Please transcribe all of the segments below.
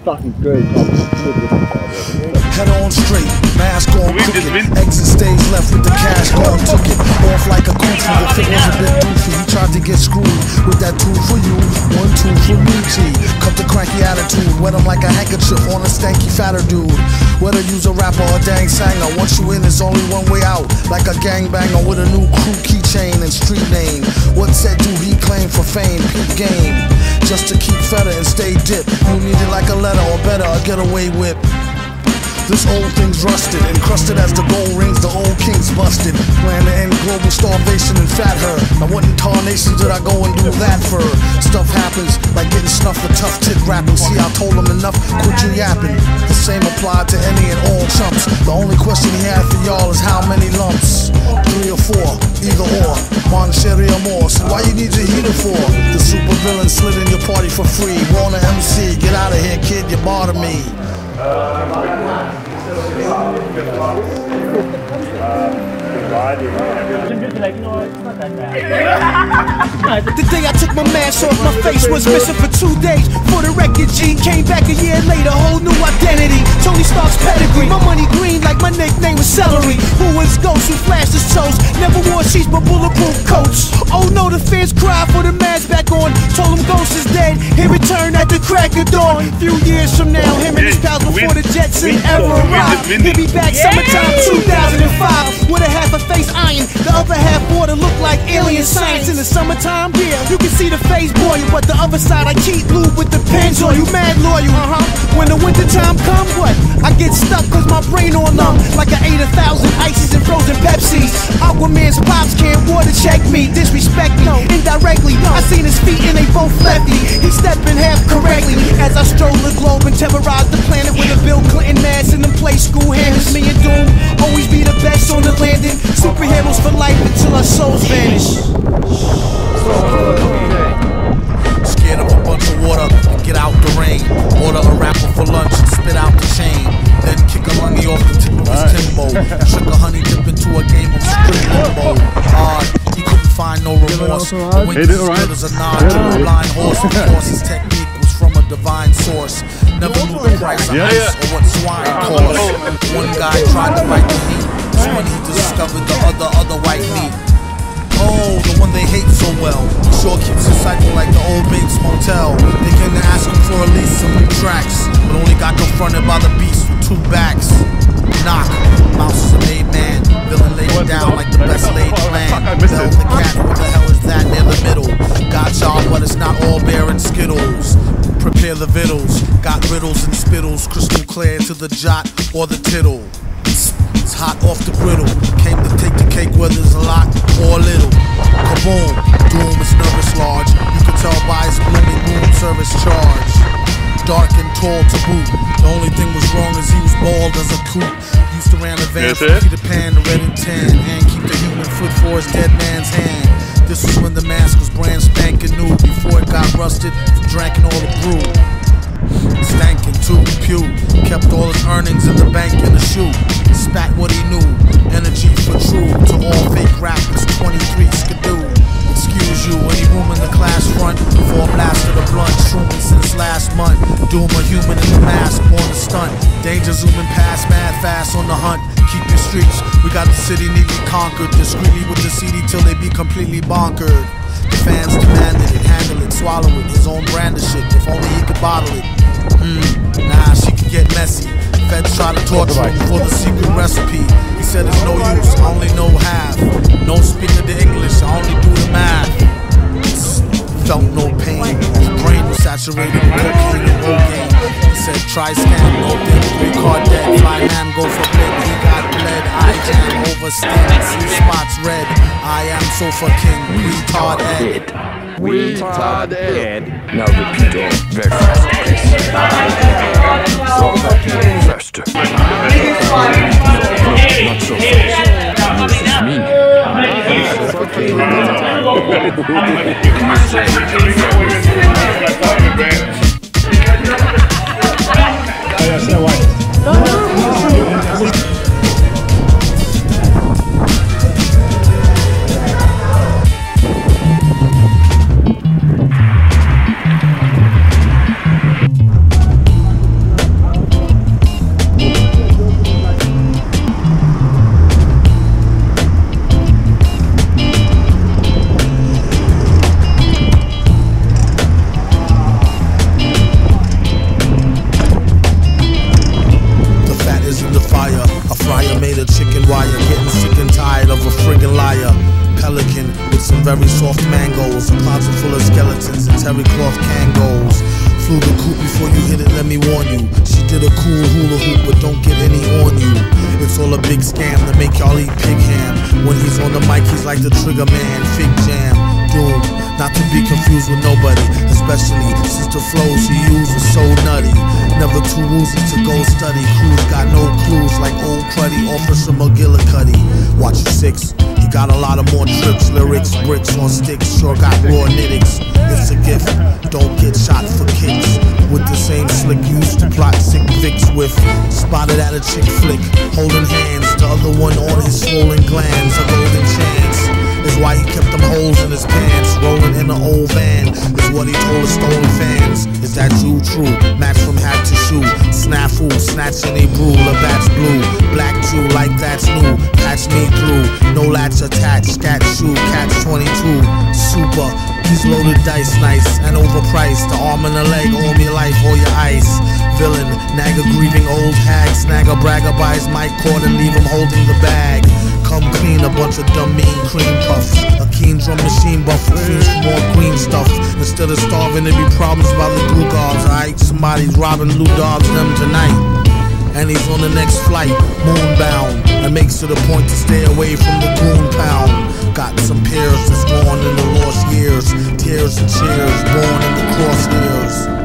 fucking great. Head on straight, mask on crooked, exit stage left with the cash gone, took it off like a goofy. If it was a bit goofy, he tried to get screwed with that two for you, 1 2 for me. G, cut the cranky attitude, wet him like a handkerchief on a stanky fatter dude. Whether use a rapper or dang sanger, once you in, there's only one way out. Like a gangbanger with a new crew keychain and street name. What said do he claim for fame? Peak game, just to keep fedder and stay dipped. You need it like a letter or better, a getaway whip. This old thing's rusted, encrusted as the gold rings the old king's busted. Plan to end global starvation and fat her. Now what in tarnation did I go and do that for? Stuff happens, like getting snuffed for tough tit rapping. See, I told him enough, quit you yapping. The same applied to any and all chumps. The only question he had for y'all is how many lumps? 3 or 4, either or. Mon chéri or more, so why you need your heater for? The super villain slid in your party for free. Warner MC, get out of here kid, you bother me. The day I took my mask off, my face was missing for 2 days. For the record, G came back a year later, whole new identity. Tony Stark's pedigree, my money green like my nickname was Celery. Who was Ghost who flashed his toes? Never wore sheets but bulletproof coats. Oh no, the fans cried for the mask back on. Told him Ghost is dead, he returned at the crack of dawn. Few years from now, him and his pals before the Jetsons ever arrived. He'll be back summertime 2005 with a half a face iron, the other half water look like alien science. In the summertime, yeah, you can see the face boil, but the other side I keep lube with the pins on you, mad loyal. When the winter time come, what? I get stuck cause my brain on numb, like I ate 1,000 ices and frozen Pepsis. Aquaman's pops can't water check me, disrespect me indirectly. I seen his feet and they both lefty. He stepped in half correctly as I stroll the globe and terrorize the planet with a Bill Clinton mask and them play school hammers. Me and Doom always be the best on the landing. Superheroes for life until our souls vanish. Scared of a bunch of water, get out the rain. Order a rapper for lunch and spit out the chain. Then kick a lungy off the tip of his timbo. Shook a honey dip into a game of strip limbo. He couldn't find no remorse. The wink is as good as a nod to a blind horse. Of course his technique was from a divine source. Never knew the price of ice or what swine cost. One guy tried to bite the heat. That's when he discovered the other white meat. Oh, the one they hate so well. He sure keeps a cycle like the old Bates Motel. They came to ask him for at least some new tracks, but only got confronted by the beast with 2 backs. Knock, Mouse is a made man. Villain laid it down like the best laid plan. Bell the cat, who the hell is that near the middle? Got y'all, but it's not all bear and skittles. Prepare the vittles, got riddles and spittles, crystal clear to the jot or the tittle. It's hot off the griddle, came to take the cake whether it's a lot or a little. Kaboom, Doom is nervous large, you can tell by his blooming room service charge. Dark and tall to boot, the only thing was wrong is he was bald as a coot. Used to ran a van from Peter Pan to red and tan, and keep the human foot for his dead man's hand. This was when the mask was brand spanking new, before it got rusted from drinking all the brew. Stankin' too, pew, kept all his earnings in the bank in the shoe. Spat what he knew, energy for true. To all fake rappers, 23 skidoo. Excuse you, any room in the class front before a blast of the blunt. Shrooming since last month, doom a human in the mask, on the stunt. Danger zooming past, mad fast on the hunt. Keep your streets, we got the city neatly conquered. Discreetly with the CD till they be completely bonkered. The fans demanded it, handle it, swallow it. His own brand of shit, if only he could bottle it. Nah, she could get messy. Feds try to torture him for the secret recipe. He said it's no use, I only know half. No speaking the English, I only do the math. Felt no pain, his brain was saturated with cocaine and cocaine. He said try scam, no thing, 3 card dead. Fly man go for bed, he got bled. I jam overstand, see spots red. I am sofa king, retard Ed. Retard Ed. Now repeat all very fast, please. Faster. Not so fast. very soft mangoes. A closet full of skeletons and terry cloth kangos. Flew the coop before you hit it, let me warn you. She did a cool hula hoop, but don't get any on you. It's all a big scam to make y'all eat pig ham. When he's on the mic, he's like the trigger man. Fig jam, doom, not to be confused with nobody. Especially since the flows she used is so nutty. Never too woozy to go study. Crews got no clues like old cruddy. Officer McGillicuddy. Watch your six. He got a lot of more tricks, lyrics, bricks on sticks. Sure got raw nitticks. It's a gift. Don't get shot for kicks. With the same slick used to plot sick Vicks with. Spotted at a chick flick, holding hands. The other one on his swollen glands. A golden chance is why he kept them holes in his pants. Rolling in an old van is what he told his stolen fans. Is that you true? Match from hat to shoe. Snafu, snatching a brew. Labatt's blue. Black Jew like that's new. Patch me through. No latch attached. Scat shoe. Catch 22. Super. These loaded dice nice and overpriced. The arm and the leg, all me life, all your ice. Villain, nagger grieving old hag. Snagger bragger by his mic cord and leave him holding the bag. Come clean, a bunch of dumb mean cream puffs. A keen drum machine buff with fiends for more green stuff. Instead of starving, there be problems by the glue guards. Alright, somebody's robbing Lou Dogs them tonight. And he's on the next flight, moonbound, and makes it a point to stay away from the goon pound. Got some peers that's gone in the lost years. Tears and cheers, born in the crosshairs.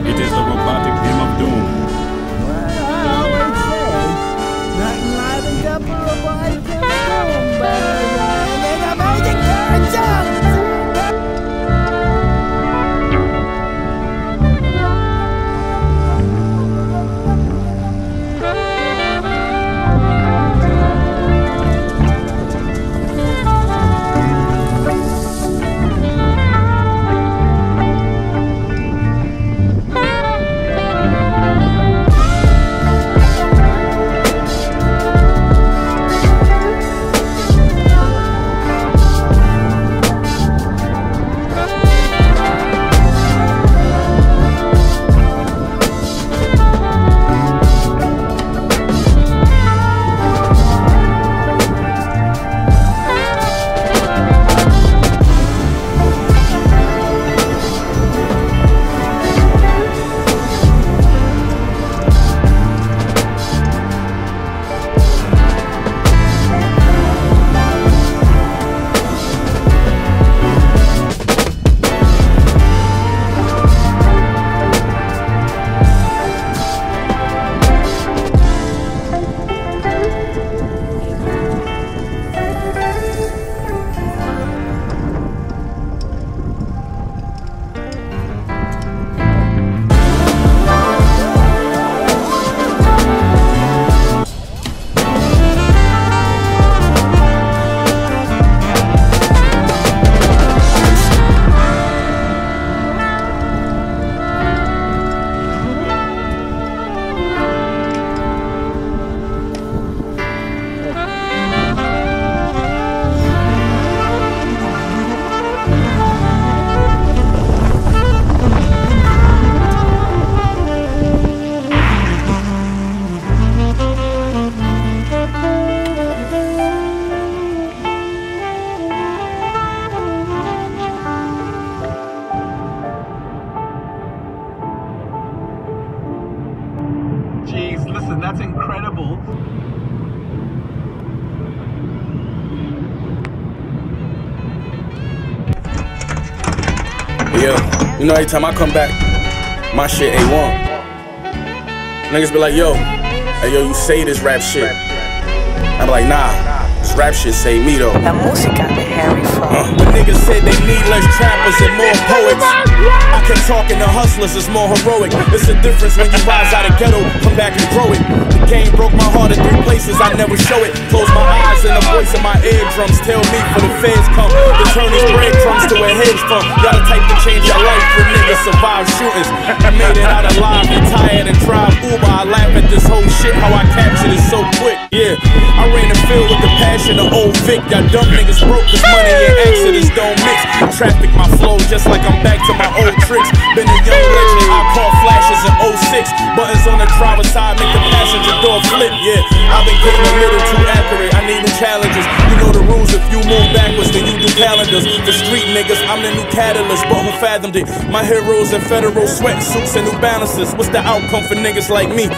It is the robotic hymn of doom. Well, I always say, nothing livens up a robotic hymn of doom better than an amazing pair of jumps. Listen, that's incredible. Yeah, you know, every time I come back, my shit A1. Niggas be like, yo, hey yo, you say this rap shit. I be like, nah, this rap shit say me though. La música de Harry Flow. The niggas said they need less trappers and more poets. I kept talking to hustlers, it's more heroic. It's a difference when you rise out of ghetto, come back and grow it. The game broke my heart in 3 places, I never show it. Close my eyes and the voice in my eardrums tell me for the feds come to turn these breadcrumbs to a hedge fund. Y'all the type to change your life when niggas survive shootings. I made it out alive, retired and drive Uber. I laugh at this whole shit, how I captured it so quick, yeah. I ran the field with the passion of old Vic. Y'all dumb niggas broke, cause money and accidents don't mix. Traffic my flow just like I'm back to my old tricks. Been a young legend, I call flashes in 06. Buttons on the driver's side make the passenger door flip, yeah. I've been getting a little too accurate, I need new challenges. You know the rules, if you move backwards then you do calendars. The street niggas, I'm the new catalyst, but who fathomed it? My heroes in federal sweatsuits and New Balances. What's the outcome for niggas like me?